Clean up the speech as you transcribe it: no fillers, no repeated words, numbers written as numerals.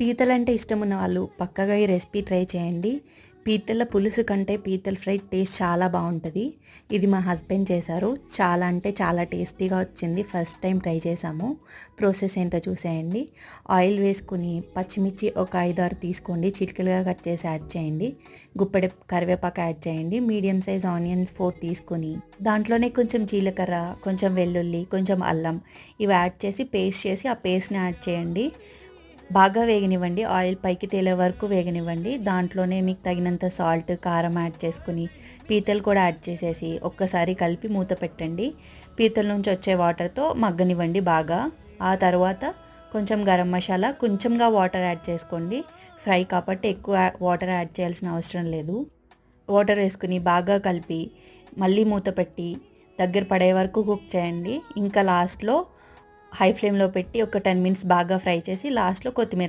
పీతలంటే ఇష్టమున్న వాళ్ళు పక్కగా ఈ రెసిపీ ట్రై చేయండి. పీతల పులుసు కంటే పీతల ఫ్రై టేస్ట్ చాలా బాగుంటుంది. ఇది మా హస్బెండ్ చేశారు. చాలా అంటే చాలా టేస్టీగా వచ్చింది. ఫస్ట్ టైం ట్రై చేసాము. ప్రాసెస్ ఏంటో చూసేయండి. ఆయిల్ వేసుకుని పచ్చిమిర్చి ఒక 5-6 తీసుకోండి. చిటికెలుగా కట్ చేసి యాడ్ చేయండి. గుప్పెడు కరివేపాకు యాడ్ చేయండి. మీడియం సైజ్ ఆనియన్స్ 4 తీసుకొని దాంట్లోనే కొంచెం జీలకర్ర, కొంచెం వెల్లుల్లి, కొంచెం అల్లం ఇవి యాడ్ చేసి పేస్ట్ చేసి ఆ పేస్ట్ని యాడ్ చేయండి. బాగా వేగనివ్వండి. ఆయిల్ పైకి తేలే వరకు వేగనివ్వండి. దాంట్లోనే మీకు తగినంత సాల్ట్, కారం యాడ్ చేసుకుని పీతలు కూడా యాడ్ చేసేసి ఒక్కసారి కలిపి మూత పెట్టండి. పీతల నుంచి వచ్చే వాటర్తో మగ్గనివ్వండి బాగా. ఆ తర్వాత కొంచెం గరం మసాలా, కొంచెంగా వాటర్ యాడ్ చేసుకోండి. ఫ్రై కాబట్టి ఎక్కువ వాటర్ యాడ్ చేయాల్సిన అవసరం లేదు. వాటర్ వేసుకుని బాగా కలిపి మళ్ళీ మూత పెట్టి దగ్గర పడే వరకు కుక్ చేయండి. ఇంకా లాస్ట్లో హై ఫ్లేమ్లో పెట్టి ఒక 10 మినిట్స్ బాగా ఫ్రై చేసి లాస్ట్లో కొత్తిమీర